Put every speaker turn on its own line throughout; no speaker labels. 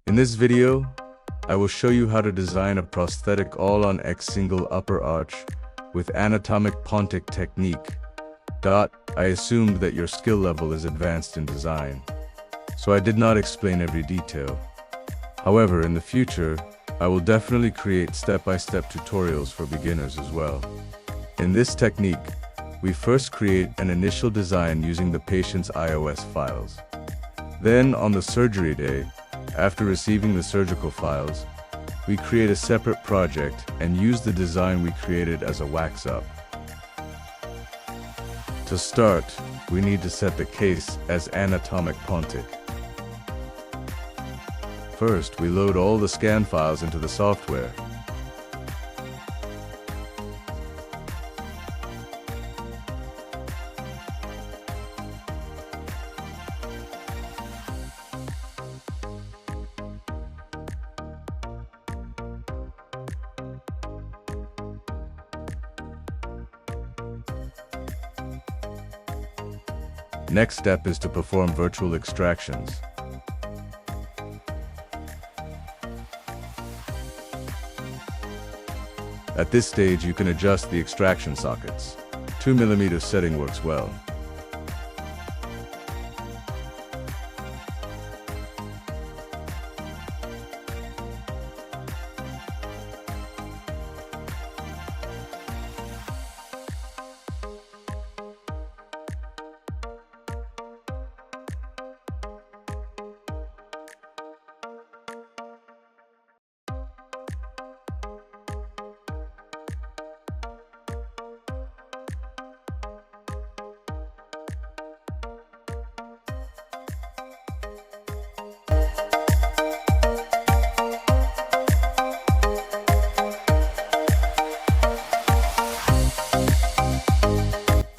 In this video, I will show you how to design a prosthetic allonx single upper arch with Anatomic Pontic Technique. I assumed that your skill level is advanced in design, so I did not explain every detail. However, in the future, I will definitely create step-by-step tutorials for beginners as well. In this technique, we first create an initial design using the patient's iOS files. Then, on the surgery day, after receiving the surgical files, we create a separate project and use the design we created as a wax-up. To start, we need to set the case as Anatomic Pontic. First, we load all the scan files into the software. Next step is to perform virtual extractions. At this stage, you can adjust the extraction sockets. 2 mm setting works well.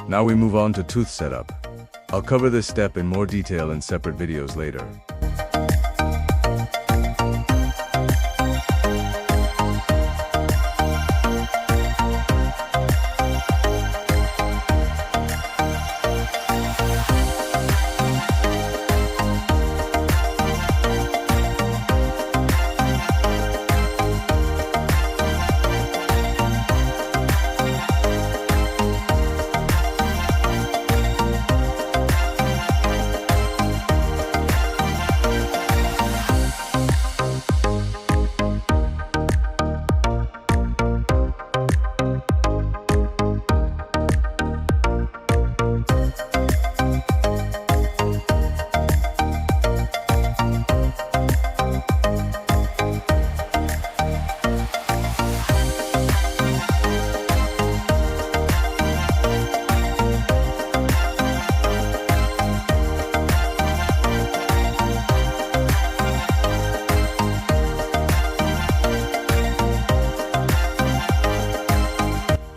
Now we move on to tooth setup. I'll cover this step in more detail in separate videos later.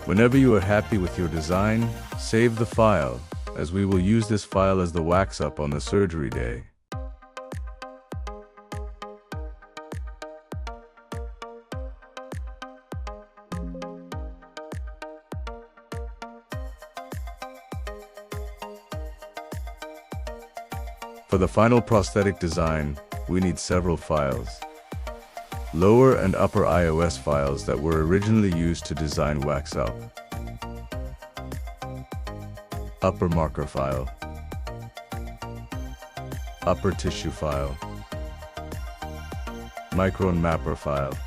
Whenever you are happy with your design, save the file, as we will use this file as the wax-up on the surgery day. For the final prosthetic design, we need several files. Lower and upper iOS files that were originally used to design wax-up. Upper marker file. Upper tissue file. Micron mapper file.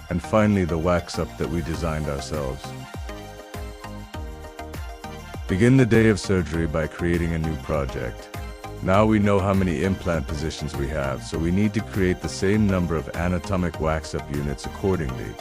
And finally the wax-up that we designed ourselves. Begin the day of surgery by creating a new project. Now we know how many implant positions we have, so we need to create the same number of anatomic wax-up units accordingly.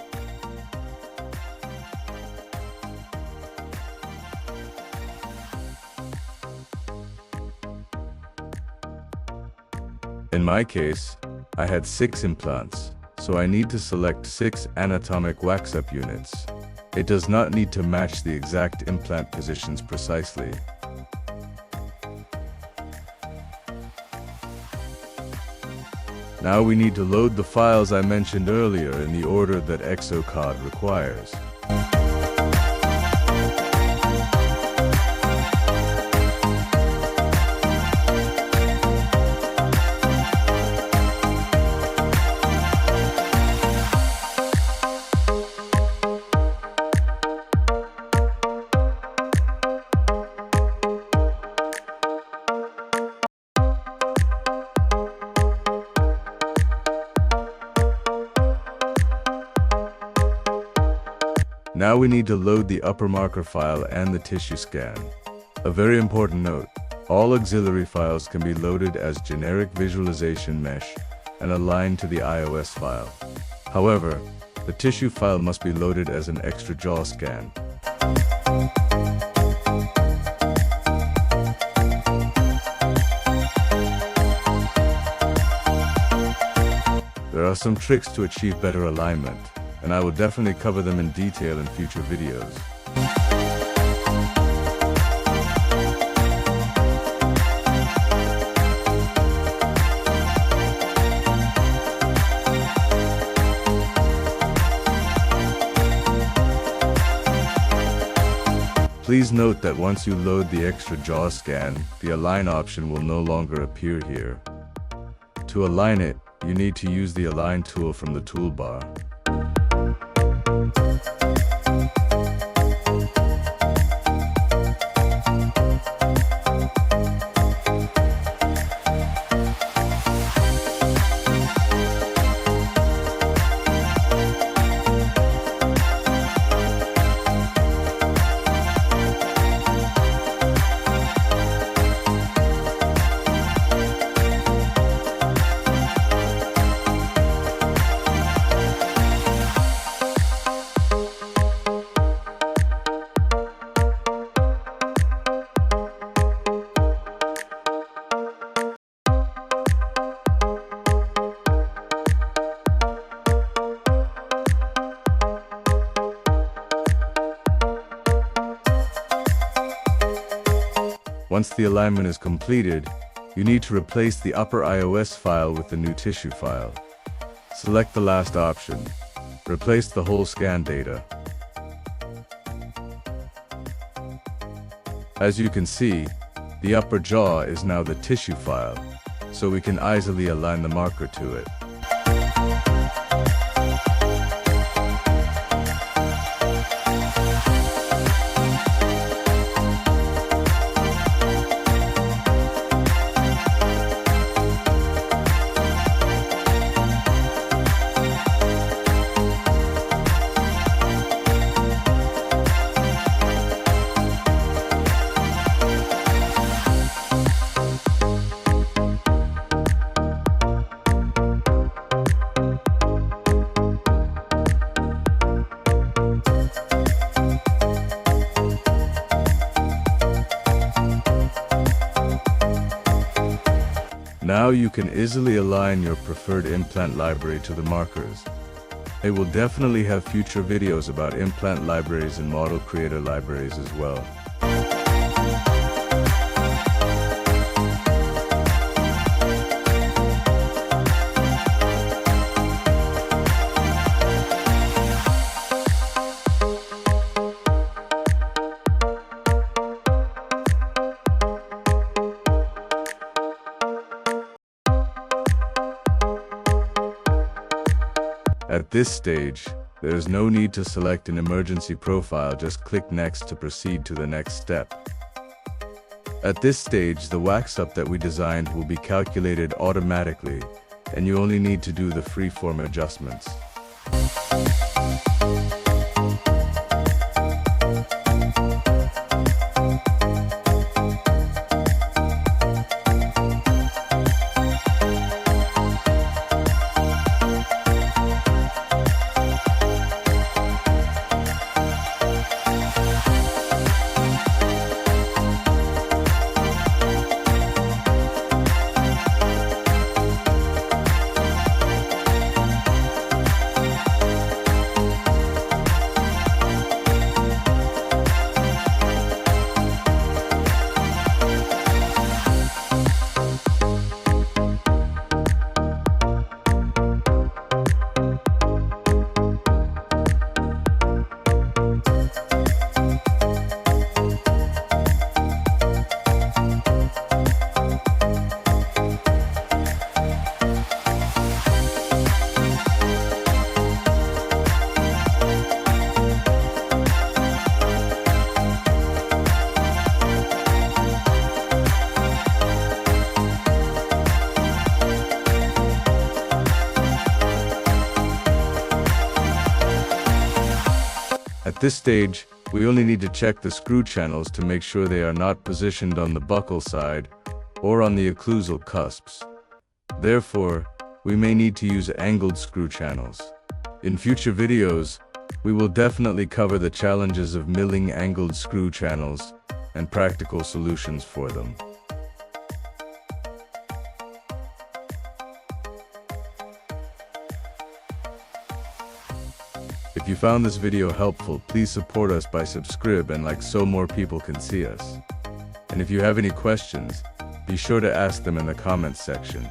In my case, I had 6 implants, so I need to select 6 anatomic wax-up units. It does not need to match the exact implant positions precisely. Now we need to load the files I mentioned earlier in the order that exocad requires. Now we need to load the upper marker file and the tissue scan. A very important note, all auxiliary files can be loaded as generic visualization mesh and aligned to the iOS file. However, the tissue file must be loaded as an extra jaw scan. There are some tricks to achieve better alignment, and I will definitely cover them in detail in future videos. Please note that once you load the extra jaw scan, the align option will no longer appear here. To align it, you need to use the align tool from the toolbar. Once the alignment is completed, you need to replace the upper iOS file with the new tissue file. Select the last option. Replace the whole scan data. As you can see, the upper jaw is now the tissue file, so we can easily align the marker to it. Now you can easily align your preferred implant library to the markers. I will definitely have future videos about implant libraries and model creator libraries as well. At this stage, there is no need to select an emergency profile, just click Next to proceed to the next step. At this stage, the wax up that we designed will be calculated automatically, and you only need to do the freeform adjustments. At this stage, we only need to check the screw channels to make sure they are not positioned on the buccal side or on the occlusal cusps. Therefore, we may need to use angled screw channels. In future videos, we will definitely cover the challenges of milling angled screw channels and practical solutions for them. If you found this video helpful, please support us by subscribe and like so more people can see us. And if you have any questions, be sure to ask them in the comments section.